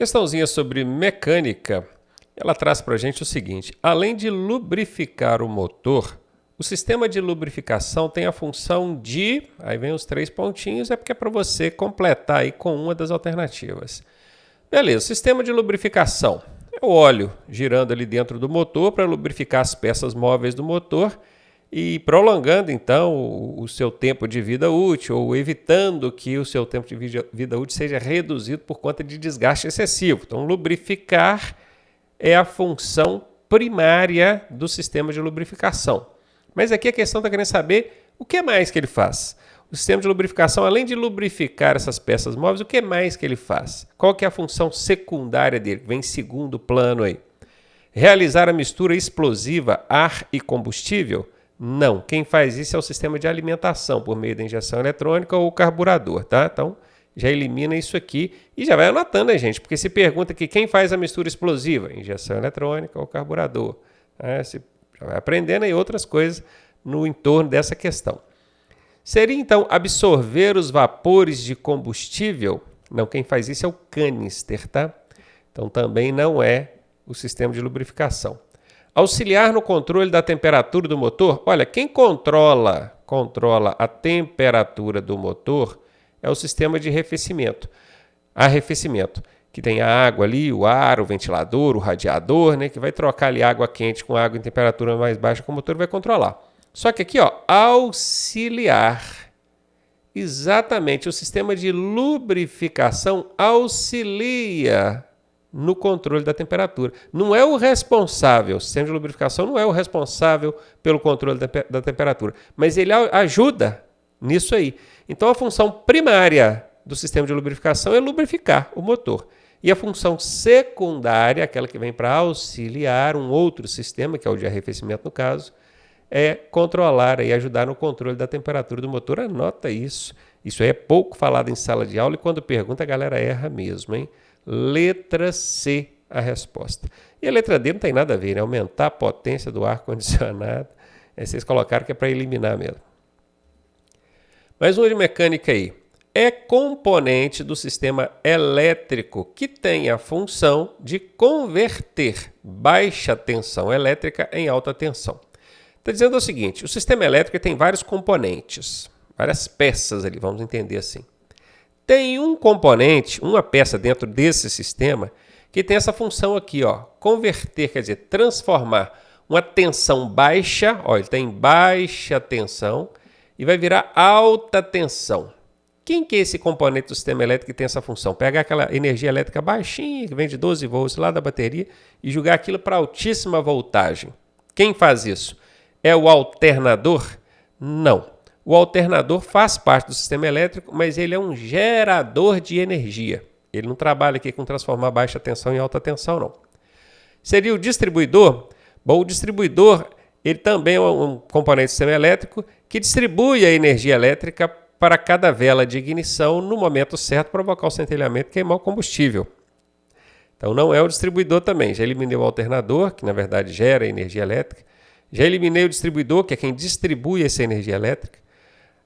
Questãozinha sobre mecânica, ela traz para a gente o seguinte: além de lubrificar o motor, o sistema de lubrificação tem a função de, aí vem os 3 pontinhos, é porque é para você completar aí com uma das alternativas. Beleza, sistema de lubrificação é o óleo girando ali dentro do motor para lubrificar as peças móveis do motor e prolongando então o seu tempo de vida útil ou evitando que o seu tempo de vida útil seja reduzido por conta de desgaste excessivo. Então, lubrificar é a função primária do sistema de lubrificação. Mas aqui a questão está querendo saber o que mais que ele faz. O sistema de lubrificação, além de lubrificar essas peças móveis, o que mais que ele faz? Qual que é a função secundária dele? Vem em segundo plano aí. Realizar a mistura explosiva ar e combustível? Não. Quem faz isso é o sistema de alimentação, por meio da injeção eletrônica ou carburador, tá? Então, já elimina isso aqui e já vai anotando, né, gente? Porque se pergunta aqui quem faz a mistura explosiva? Injeção eletrônica ou carburador. Você já vai aprendendo aí outras coisas no entorno dessa questão. Seria, então, absorver os vapores de combustível? Não, quem faz isso é o canister, tá? Então, também não é o sistema de lubrificação. Auxiliar no controle da temperatura do motor? Olha, quem controla a temperatura do motor é o sistema de arrefecimento, que tem a água ali, o ar, o ventilador, o radiador, né, que vai trocar ali água quente com água em temperatura mais baixa que o motor vai controlar. Só que aqui, ó, auxiliar. Exatamente, o sistema de lubrificação auxilia no controle da temperatura. Não é o responsável, o sistema de lubrificação não é o responsável pelo controle da temperatura, mas ele ajuda nisso aí. Então a função primária do sistema de lubrificação é lubrificar o motor. E a função secundária, aquela que vem para auxiliar um outro sistema, que é o de arrefecimento no caso, é controlar e ajudar no controle da temperatura do motor. Anota isso. Isso aí é pouco falado em sala de aula e quando pergunta a galera erra mesmo, hein? Letra C a resposta. E a letra D não tem nada a ver, né? Aumentar a potência do ar-condicionado. Vocês colocaram que é para eliminar mesmo. Mais uma de mecânica aí. É componente do sistema elétrico que tem a função de converter baixa tensão elétrica em alta tensão. Está dizendo o seguinte, o sistema elétrico tem vários componentes, várias peças ali, vamos entender assim. Tem um componente, uma peça dentro desse sistema que tem essa função aqui, ó, converter, quer dizer, transformar uma tensão baixa, ó, ele tem baixa tensão e vai virar alta tensão. Quem que é esse componente do sistema elétrico que tem essa função? Pegar aquela energia elétrica baixinha, que vem de 12 volts lá da bateria e jogar aquilo para altíssima voltagem. Quem faz isso? É o alternador? Não. O alternador faz parte do sistema elétrico, mas ele é um gerador de energia. Ele não trabalha aqui com transformar baixa tensão em alta tensão, não. Seria o distribuidor? Bom, o distribuidor ele também é um componente do sistema elétrico que distribui a energia elétrica para cada vela de ignição no momento certo, provocar o centelhamento e queimar o combustível. Então não é o distribuidor também. Já eliminei o alternador, que na verdade gera energia elétrica. Já eliminei o distribuidor, que é quem distribui essa energia elétrica.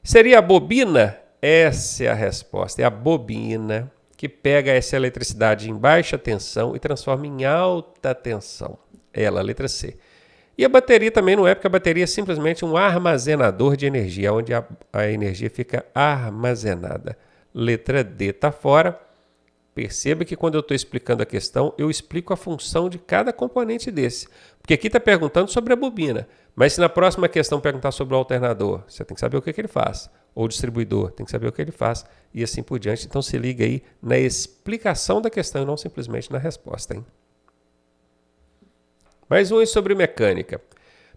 Seria a bobina? Essa é a resposta. É a bobina que pega essa eletricidade em baixa tensão e transforma em alta tensão. Ela, a letra C. E a bateria também não é, porque a bateria é simplesmente um armazenador de energia, onde a energia fica armazenada. Letra D está fora. Perceba que quando eu estou explicando a questão, eu explico a função de cada componente desse. Porque aqui está perguntando sobre a bobina. Mas se na próxima questão perguntar sobre o alternador, você tem que saber o que ele faz. Ou o distribuidor, tem que saber o que ele faz. E assim por diante. Então se liga aí na explicação da questão e não simplesmente na resposta, hein? Mais um sobre mecânica.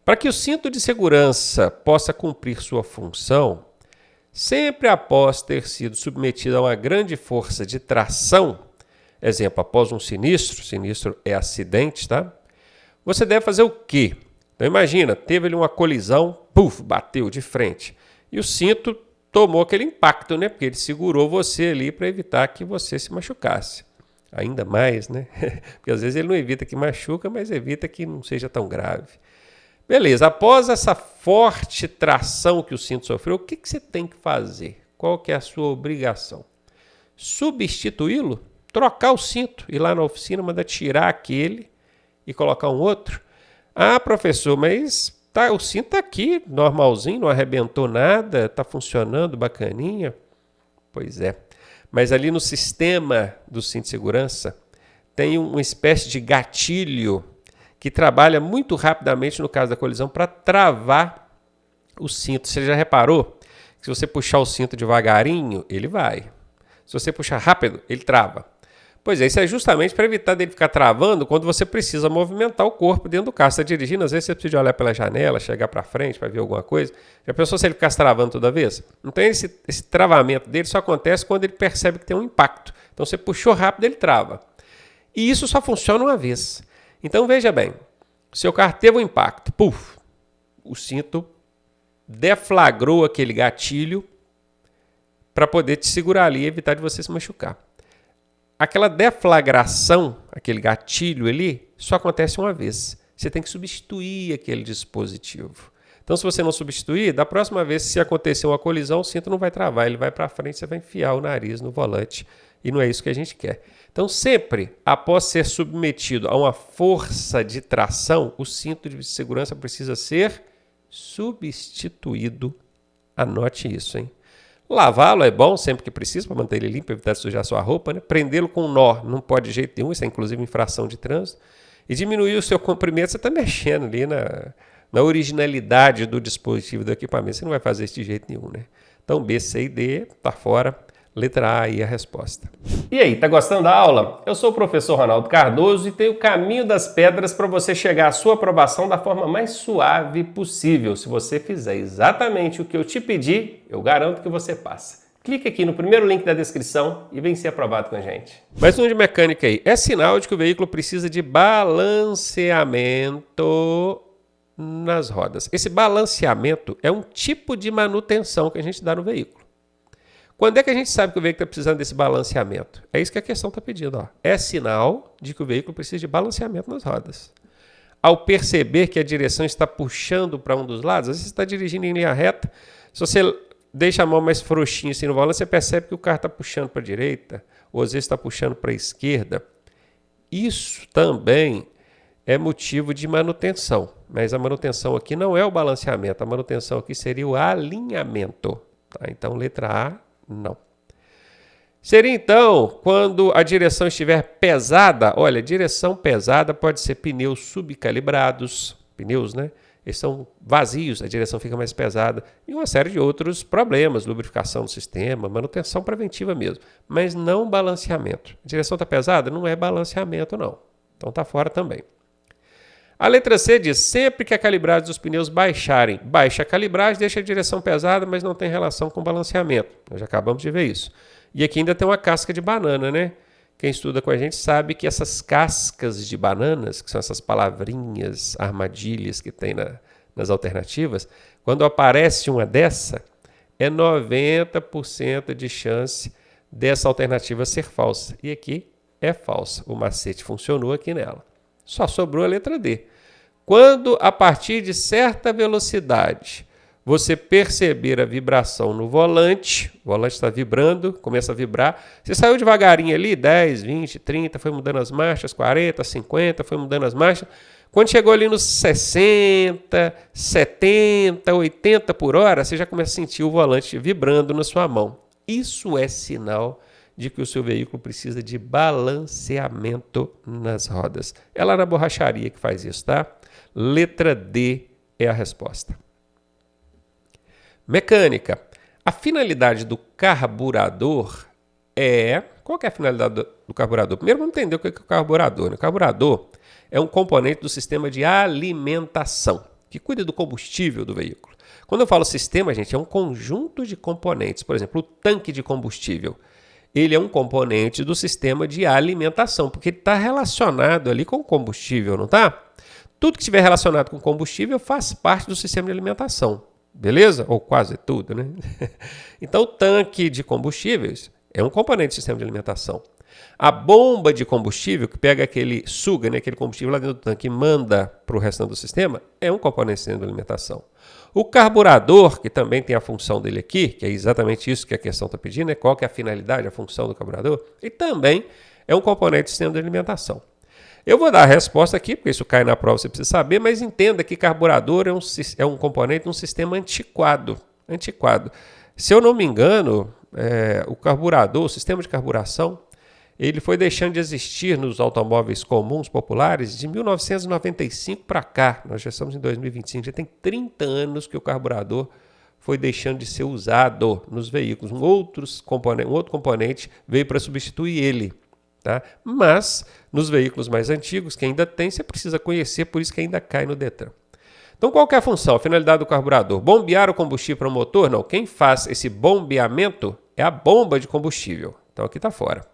Para que o cinto de segurança possa cumprir sua função, sempre após ter sido submetido a uma grande força de tração, exemplo, após um sinistro é acidente, tá? Você deve fazer o quê? Então imagina, teve ali uma colisão, puf, bateu de frente. E o cinto tomou aquele impacto, né? Porque ele segurou você ali para evitar que você se machucasse. Ainda mais, né? Porque às vezes ele não evita que machuca, mas evita que não seja tão grave. Beleza, após essa forte tração que o cinto sofreu, o que você tem que fazer? Qual que é a sua obrigação? Substituí-lo? trocar o cinto, ir lá na oficina, mandar tirar aquele e colocar um outro. Ah, professor, mas o cinto está aqui, normalzinho, não arrebentou nada, está funcionando bacaninha. Pois é, mas ali no sistema do cinto de segurança tem uma espécie de gatilho que trabalha muito rapidamente no caso da colisão para travar o cinto. Você já reparou que se você puxar o cinto devagarinho, ele vai. Se você puxar rápido, ele trava. Pois é, isso é justamente para evitar dele ficar travando quando você precisa movimentar o corpo dentro do carro. Você está dirigindo, às vezes você precisa olhar pela janela, chegar para frente para ver alguma coisa. Já pensou se ele ficasse travando toda vez? Então esse travamento dele só acontece quando ele percebe que tem um impacto. Então você puxou rápido, ele trava. E isso só funciona uma vez. Então veja bem, seu carro teve um impacto, puf, o cinto deflagrou aquele gatilho para poder te segurar ali e evitar de você se machucar. Aquela deflagração, aquele gatilho ali, só acontece uma vez. Você tem que substituir aquele dispositivo. Então, se você não substituir, da próxima vez, se acontecer uma colisão, o cinto não vai travar, ele vai para frente, você vai enfiar o nariz no volante. E não é isso que a gente quer. Então, sempre, após ser submetido a uma força de tração, o cinto de segurança precisa ser substituído. Anote isso, hein? Lavá-lo é bom sempre que precisa, para manter ele limpo, evitar de sujar sua roupa, né? Prendê-lo com um nó não pode de jeito nenhum, isso é inclusive infração de trânsito. E diminuir o seu comprimento, você está mexendo ali na originalidade do dispositivo do equipamento. Você não vai fazer isso de jeito nenhum, né? Então, B, C e D, tá fora. Letra A aí a resposta. E aí, tá gostando da aula? Eu sou o professor Ronaldo Cardoso e tenho o caminho das pedras para você chegar à sua aprovação da forma mais suave possível. Se você fizer exatamente o que eu te pedi, eu garanto que você passa. Clique aqui no primeiro link da descrição e vem ser aprovado com a gente. Mais um de mecânica aí. É sinal de que o veículo precisa de balanceamento nas rodas. Esse balanceamento é um tipo de manutenção que a gente dá no veículo. Quando é que a gente sabe que o veículo está precisando desse balanceamento? É isso que a questão está pedindo. Ó. É sinal de que o veículo precisa de balanceamento nas rodas. Ao perceber que a direção está puxando para um dos lados, às vezes você está dirigindo em linha reta, se você deixa a mão mais frouxinha assim no volante, você percebe que o carro está puxando para a direita, ou às vezes está puxando para a esquerda. Isso também é motivo de manutenção, mas a manutenção aqui não é o balanceamento, a manutenção aqui seria o alinhamento. Tá? Então, letra A, não. Seria então, quando a direção estiver pesada, olha, direção pesada pode ser pneus subcalibrados, pneus, né? Eles são vazios, a direção fica mais pesada, e uma série de outros problemas, lubrificação do sistema, manutenção preventiva mesmo, mas não balanceamento. A direção está pesada? Não é balanceamento, não. Então está fora também. A letra C diz, sempre que a calibragem dos pneus baixarem, baixa a calibragem, deixa a direção pesada, mas não tem relação com balanceamento. Nós já acabamos de ver isso. E aqui ainda tem uma casca de banana, né? Quem estuda com a gente sabe que essas cascas de bananas, que são essas palavrinhas, armadilhas que tem nas alternativas, quando aparece uma dessa, é 90% de chance dessa alternativa ser falsa. E aqui é falsa. O macete funcionou aqui nela. Só sobrou a letra D. Quando, a partir de certa velocidade, você perceber a vibração no volante, o volante está vibrando, começa a vibrar, você saiu devagarinho ali, 10, 20, 30, foi mudando as marchas, 40, 50, foi mudando as marchas. Quando chegou ali nos 60, 70, 80 por hora, você já começa a sentir o volante vibrando na sua mão. Isso é sinal de que o seu veículo precisa de balanceamento nas rodas. É lá na borracharia que faz isso, tá? Letra D é a resposta. Mecânica. A finalidade do carburador é... Qual que é a finalidade do carburador? Primeiro vamos entender o que é o carburador. O carburador é um componente do sistema de alimentação, que cuida do combustível do veículo. Quando eu falo sistema, gente, é um conjunto de componentes. Por exemplo, o tanque de combustível. Ele é um componente do sistema de alimentação, porque ele está relacionado ali com o combustível, não está? Tudo que estiver relacionado com combustível faz parte do sistema de alimentação, beleza? Ou quase tudo, né? Então, o tanque de combustíveis é um componente do sistema de alimentação. A bomba de combustível, que pega suga, né, aquele combustível lá dentro do tanque e manda para o restante do sistema, é um componente do sistema de alimentação. O carburador, que também tem a função dele aqui, que é exatamente isso que a questão está pedindo, né? Qual que é a finalidade, a função do carburador, ele também é um componente do sistema de alimentação. Eu vou dar a resposta aqui, porque isso cai na prova, você precisa saber, mas entenda que carburador é um componente de um sistema antiquado. Se eu não me engano, o carburador, o sistema de carburação, ele foi deixando de existir nos automóveis comuns, populares, de 1995 para cá. Nós já estamos em 2025, já tem 30 anos que o carburador foi deixando de ser usado nos veículos. Um outro componente veio para substituir ele. Tá? Mas, nos veículos mais antigos, que ainda tem, você precisa conhecer, por isso que ainda cai no Detran. Então, qual que é a função, a finalidade do carburador? Bombear o combustível para o motor? Não, quem faz esse bombeamento é a bomba de combustível. Então, aqui está fora.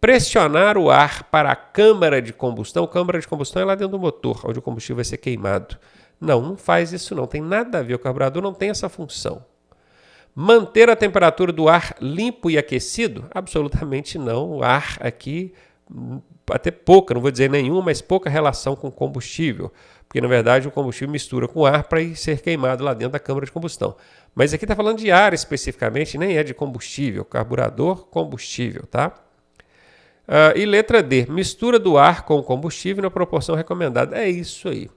Pressionar o ar para a câmara de combustão. Câmara de combustão é lá dentro do motor, onde o combustível vai ser queimado. Não faz isso não, tem nada a ver, o carburador não tem essa função. Manter a temperatura do ar limpo e aquecido? Absolutamente não, o ar aqui, até pouca, não vou dizer nenhuma, mas pouca relação com combustível, porque na verdade o combustível mistura com o ar para ser queimado lá dentro da câmara de combustão. Mas aqui está falando de ar especificamente, nem é de combustível, carburador, combustível, tá? E letra D, mistura do ar com o combustível na proporção recomendada. É isso aí.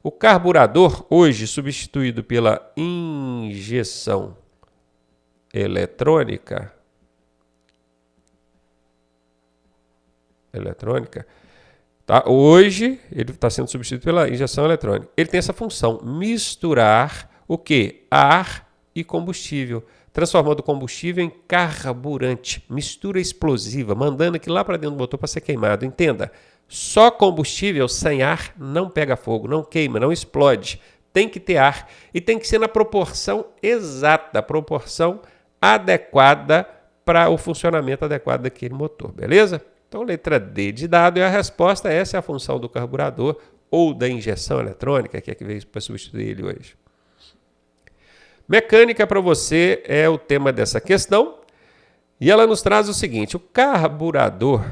O carburador, hoje substituído pela injeção eletrônica, tá? Hoje ele está sendo substituído pela injeção eletrônica. Ele tem essa função, misturar o quê? Ar e combustível, transformando o combustível em carburante, mistura explosiva, mandando aquilo lá para dentro do motor para ser queimado. Entenda, só combustível sem ar não pega fogo, não queima, não explode. Tem que ter ar e tem que ser na proporção exata, a proporção adequada para o funcionamento adequado daquele motor, beleza? Então, letra D de dado é a resposta, essa é a função do carburador ou da injeção eletrônica, que é que veio para substituir ele hoje. Mecânica para você é o tema dessa questão e ela nos traz o seguinte, o carburador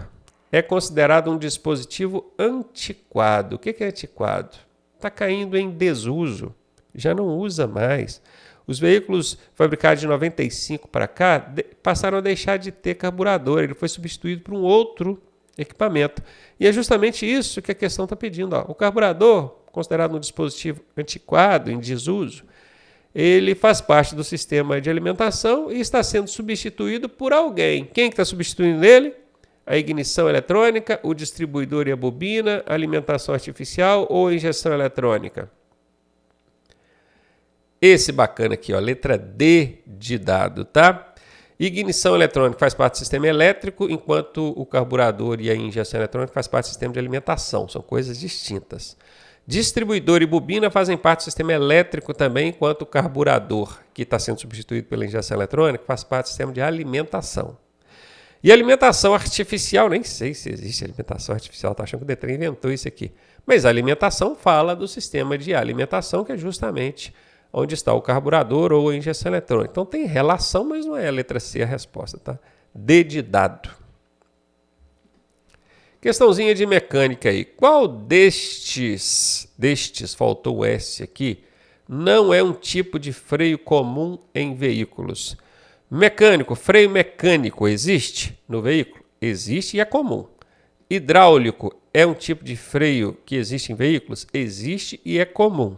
é considerado um dispositivo antiquado. O que é antiquado? Está caindo em desuso, já não usa mais. Os veículos fabricados de 95 para cá passaram a deixar de ter carburador, ele foi substituído por um outro equipamento. E é justamente isso que a questão está pedindo. Ó. O carburador, considerado um dispositivo antiquado, em desuso, ele faz parte do sistema de alimentação e está sendo substituído por alguém. Quem está substituindo ele? A ignição eletrônica, o distribuidor e a bobina, a alimentação artificial ou a injeção eletrônica? Esse bacana aqui, ó, letra D de dado, tá? Ignição eletrônica faz parte do sistema elétrico, enquanto o carburador e a injeção eletrônica faz parte do sistema de alimentação. São coisas distintas. Distribuidor e bobina fazem parte do sistema elétrico também, enquanto o carburador, que está sendo substituído pela injeção eletrônica, faz parte do sistema de alimentação. E alimentação artificial, nem sei se existe alimentação artificial, tá achando que o Detran inventou isso aqui. Mas a alimentação fala do sistema de alimentação, que é justamente onde está o carburador ou a injeção eletrônica. Então tem relação, mas não é a letra C a resposta, tá? D de dado. Questãozinha de mecânica aí. Qual destes, faltou o S aqui, não é um tipo de freio comum em veículos? Mecânico, freio mecânico existe no veículo? Existe e é comum. Hidráulico é um tipo de freio que existe em veículos? Existe e é comum.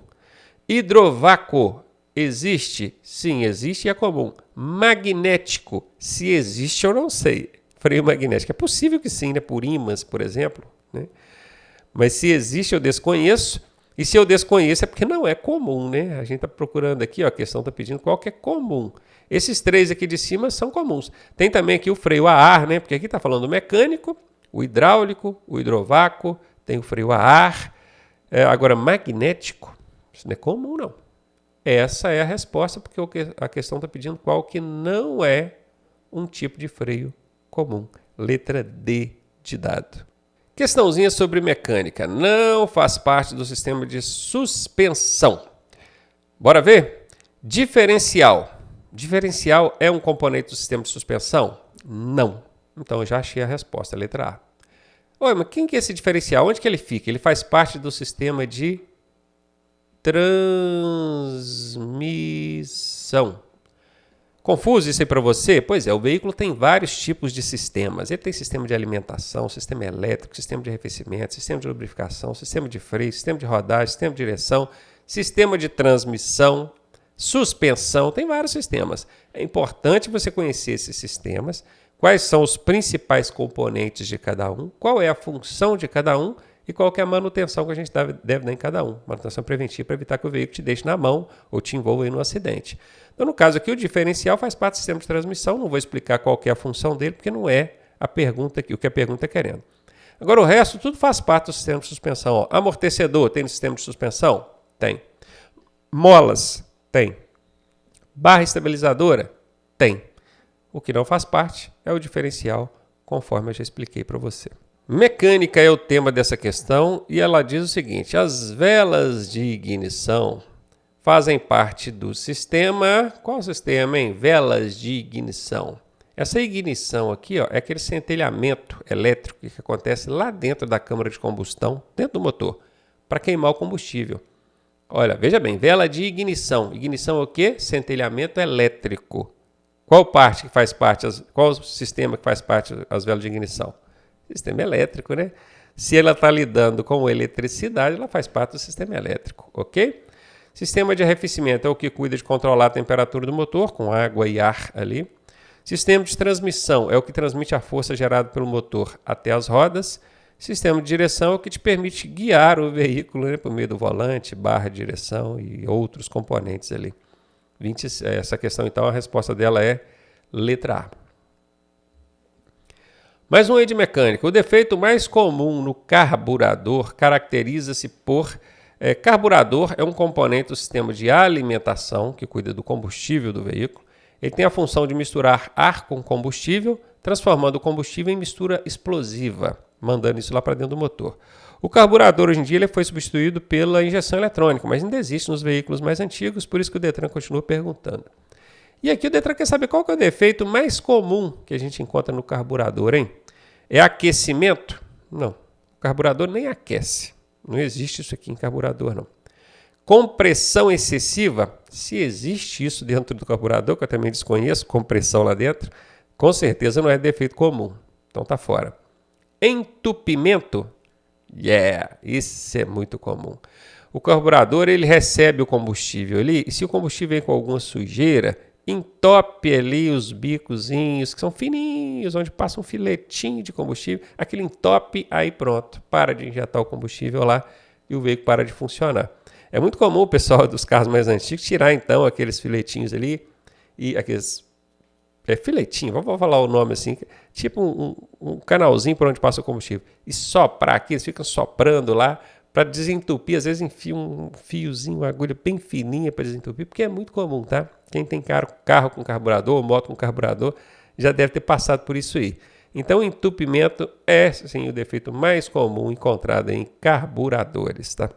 Hidrovácuo existe? Sim, existe e é comum. Magnético, se existe eu não sei. Freio magnético, é possível que sim, né? Por ímãs, por exemplo. Né? Mas se existe eu desconheço. E se eu desconheço é porque não é comum, né? A gente está procurando aqui, ó, a questão está pedindo qual que é comum. Esses três aqui de cima são comuns. Tem também aqui o freio a ar, né? Porque aqui está falando o mecânico, o hidráulico, o hidrovácuo, tem o freio a ar. Agora, magnético, isso não é comum, não. Essa é a resposta, porque a questão está pedindo qual que não é um tipo de freio comum. Letra D de dado. Questãozinha sobre mecânica. Não faz parte do sistema de suspensão. Bora ver? Diferencial. Diferencial é um componente do sistema de suspensão? Não. Então eu já achei a resposta, letra A. Oi, mas quem que é esse diferencial? Onde que ele fica? Ele faz parte do sistema de transmissão. Confuso isso aí para você? Pois é, o veículo tem vários tipos de sistemas. Ele tem sistema de alimentação, sistema elétrico, sistema de arrefecimento, sistema de lubrificação, sistema de freio, sistema de rodagem, sistema de direção, sistema de transmissão, suspensão, tem vários sistemas. É importante você conhecer esses sistemas, quais são os principais componentes de cada um, qual é a função de cada um e qual que é a manutenção que a gente deve dar em cada um. Manutenção preventiva para evitar que o veículo te deixe na mão ou te envolva em um acidente. Então, no caso aqui, o diferencial faz parte do sistema de transmissão. Não vou explicar qual que é a função dele, porque não é a pergunta aqui, o que a pergunta é querendo. Agora, o resto, tudo faz parte do sistema de suspensão. Ó, amortecedor, tem no sistema de suspensão? Tem. Molas? Tem. Barra estabilizadora? Tem. O que não faz parte é o diferencial, conforme eu já expliquei para você. Mecânica é o tema dessa questão e ela diz o seguinte: as velas de ignição fazem parte do sistema. Qual sistema, hein? Velas de ignição. Essa ignição aqui, ó, é aquele centelhamento elétrico que acontece lá dentro da câmara de combustão, dentro do motor, para queimar o combustível. Olha, veja bem, vela de ignição. Ignição é o quê? Centelhamento elétrico. Qual parte que faz parte? Qual o sistema que faz parte das velas de ignição? Sistema elétrico, né? Se ela está lidando com eletricidade, ela faz parte do sistema elétrico, ok? Sistema de arrefecimento é o que cuida de controlar a temperatura do motor, com água e ar ali. Sistema de transmissão é o que transmite a força gerada pelo motor até as rodas. Sistema de direção é o que te permite guiar o veículo, né, por meio do volante, barra de direção e outros componentes ali. Essa questão, então, a resposta dela é letra A. Mais um aí de mecânica. O defeito mais comum no carburador caracteriza-se por... carburador é um componente do sistema de alimentação que cuida do combustível do veículo. Ele tem a função de misturar ar com combustível, transformando o combustível em mistura explosiva, mandando isso lá para dentro do motor. O carburador hoje em dia ele foi substituído pela injeção eletrônica, mas ainda existe nos veículos mais antigos, por isso que o Detran continua perguntando. E aqui o Detran quer saber qual que é o defeito mais comum que a gente encontra no carburador, hein? É aquecimento? Não, o carburador nem aquece. Não existe isso aqui em carburador, não. Compressão excessiva? Se existe isso dentro do carburador, que eu também desconheço, compressão lá dentro, com certeza não é defeito comum. Então tá fora. Entupimento? Isso é muito comum. O carburador ele recebe o combustível ali, e se o combustível vem com alguma sujeira, entope ali os bicozinhos, que são fininhos, onde passa um filetinho de combustível, aquele entope, aí pronto, para de injetar o combustível lá e o veículo para de funcionar. É muito comum o pessoal dos carros mais antigos tirar então aqueles filetinhos ali, e aqueles filetinho, vamos falar o nome assim, tipo um canalzinho por onde passa o combustível, e soprar aqui, eles ficam soprando lá, para desentupir, às vezes enfia um fiozinho, uma agulha bem fininha para desentupir, porque é muito comum, tá? Quem tem carro com carburador, moto com carburador, já deve ter passado por isso aí. Então, o entupimento é, sim, o defeito mais comum encontrado em carburadores, tá?